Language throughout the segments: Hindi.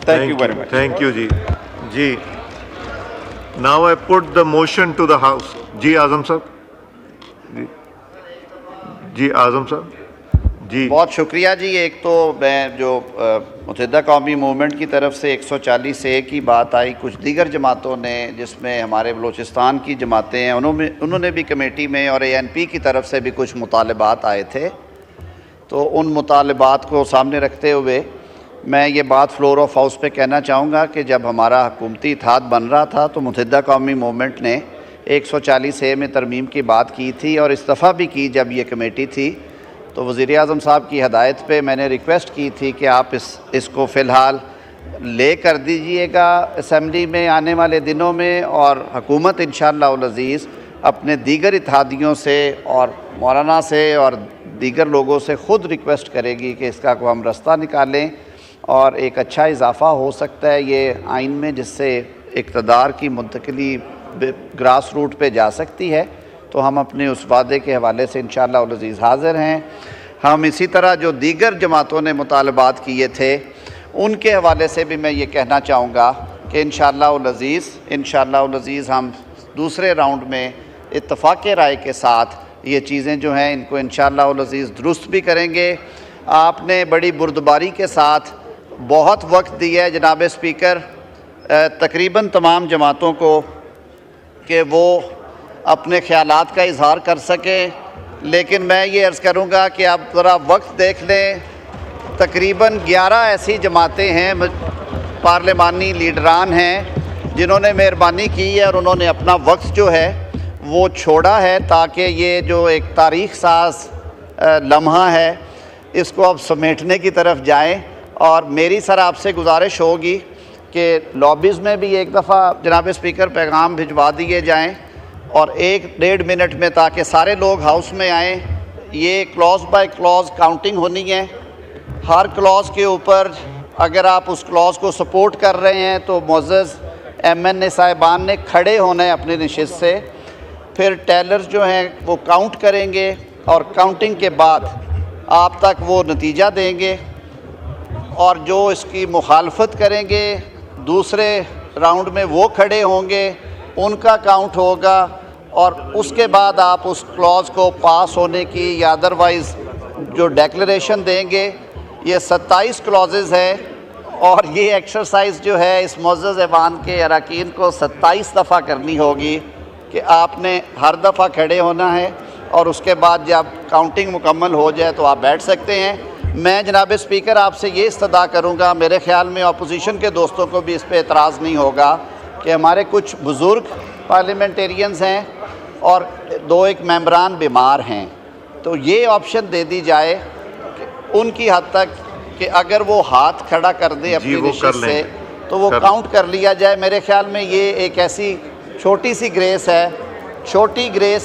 Thank you very much. Thank you ji. Now I put the motion to the House. जी आजम साहब. जी आजम साहब. जी. बहुत शुक्रिया जी। एक तो मैं जो मुत्तहिदा कौमी मूवमेंट की तरफ से 140 ए की बात आई, कुछ दीगर जमातों ने जिसमें हमारे बलूचिस्तान की जमातें हैं उन्होंने भी कमेटी में, और ANP की तरफ से भी कुछ मुतालबात आए थे। तो उन मुतालबात को सामने रखते हुए मैं ये बात फ्लोर ऑफ हाउस पे कहना चाहूँगा कि जब हमारा हुकूमती इत्तेहाद बन रहा था तो मुत्तहिदा कौमी मूवमेंट ने 140 ए में तरमीम की बात की थी, और इस दफ़ा भी की जब ये कमेटी थी। तो वज़ीर आज़म साहब की हदायत पे मैंने रिक्वेस्ट की थी कि आप इसको फ़िलहाल ले कर दीजिएगा असम्बली में आने वाले दिनों में, और हुकूमत इंशाअल्लाह उल अज़ीज़ अपने दीगर इत्तेहादियों से और मौलाना से और दीगर लोगों से ख़ुद रिक्वेस्ट करेगी कि इसका को हम रास्ता निकालें, और एक अच्छा इजाफ़ा हो सकता है ये आइन में, जिससे इक़्तिदार की मुंतकिली ग्रास रूट पे जा सकती है। तो हम अपने उस वादे के हवाले से इंशाअल्लाह उल अज़ीज़ हाज़िर हैं। हम इसी तरह जो दीगर जमातों ने मुतालबात किए थे उनके हवाले से भी मैं ये कहना चाहूँगा कि इंशाअल्लाह उल अज़ीज़ हम दूसरे राउंड में इत्तफ़ाक़ राय के साथ ये चीज़ें जो हैं इनको इंशाअल्लाह उल अज़ीज़ दुरुस्त भी करेंगे। आपने बड़ी बुर्दबारी के साथ बहुत वक्त दिया है जनाब स्पीकर तकरीबन तमाम जमातों को कि वो अपने ख़यालात का इज़हार कर सकें, लेकिन मैं ये अर्ज़ करूँगा कि आप ज़रा वक्त देख लें। तकरीबन 11 ऐसी जमातें हैं, पार्लिमानी लीडरान हैं जिन्होंने मेहरबानी की है और उन्होंने अपना वक्त जो है वो छोड़ा है ताकि ये जो एक तारीख़ साज़ लम्हा है इसको अब समेटने की तरफ जाएं। और मेरी सर आपसे गुजारिश होगी कि लॉबीज़ में भी एक दफ़ा जनाब स्पीकर पैगाम भिजवा दिए जाएं और 1-1.5 मिनट में, ताकि सारे लोग हाउस में आएँ। ये क्लॉज़ बाय क्लॉज़ काउंटिंग होनी है। हर क्लॉज़ के ऊपर अगर आप उस क्लॉज़ को सपोर्ट कर रहे हैं तो मुअज़्ज़ज़ MNA साहिबान ने खड़े होना है अपनी नशिस्त से। फिर टेलर्स जो हैं वो काउंट करेंगे और काउंटिंग के बाद आप तक वो नतीजा देंगे, और जो इसकी मुखालफत करेंगे दूसरे राउंड में वो खड़े होंगे, उनका काउंट होगा, और उसके बाद आप उस क्लॉज़ को पास होने की या अदरवाइज़ जो डेक्लेरेशन देंगे। ये 27 क्लॉजेज़ है, और ये एक्सरसाइज जो है इस मुअज़्ज़ज़ ऐवान के अरकान को 27 दफ़ा करनी होगी कि आपने हर दफ़ा खड़े होना है, और उसके बाद जब काउंटिंग मुकम्मल हो जाए तो आप बैठ सकते हैं। मैं जनाब स्पीकर आपसे ये इस्तदा करूँगा, मेरे ख़्याल में अपोजिशन के दोस्तों को भी इस पर एतराज़ नहीं होगा कि हमारे कुछ बुज़ुर्ग पार्लियामेंटेरियंस हैं और 2-1 मेंबरान बीमार हैं, तो ये ऑप्शन दे दी जाए कि उनकी हद तक कि अगर वो हाथ खड़ा कर दे अपनी निशिस्त से तो वो काउंट कर लिया जाए। मेरे ख़्याल में ये एक ऐसी छोटी सी ग्रेस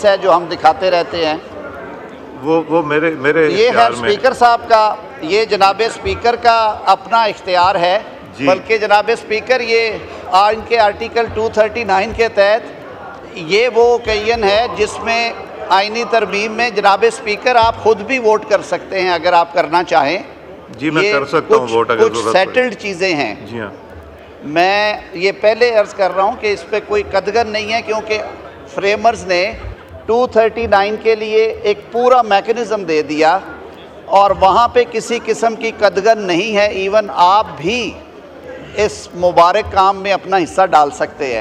है जो हम दिखाते रहते हैं। वो मेरे ये है स्पीकर साहब का, ये जनाब स्पीकर का अपना इख्तियार है, बल्कि जनाब स्पीकर ये आइन के आर्टिकल 239 के तहत ये वो ओकेजन है जिसमें आइनी तरमीम में जनाब स्पीकर आप ख़ुद भी वोट कर सकते हैं अगर आप करना चाहें। जी मैं कर सकता हूँ वोट अगर कुछ सेटल्ड चीज़ें हैं। जी हाँ, मैं ये पहले अर्ज़ कर रहा हूँ कि इस पर कोई कदगन नहीं है, क्योंकि फ्रेमर्स ने 239 के लिए एक पूरा मैकेनिज़्म दे दिया और वहाँ पे किसी किस्म की कदगन नहीं है। इवन आप भी इस मुबारक काम में अपना हिस्सा डाल सकते हैं।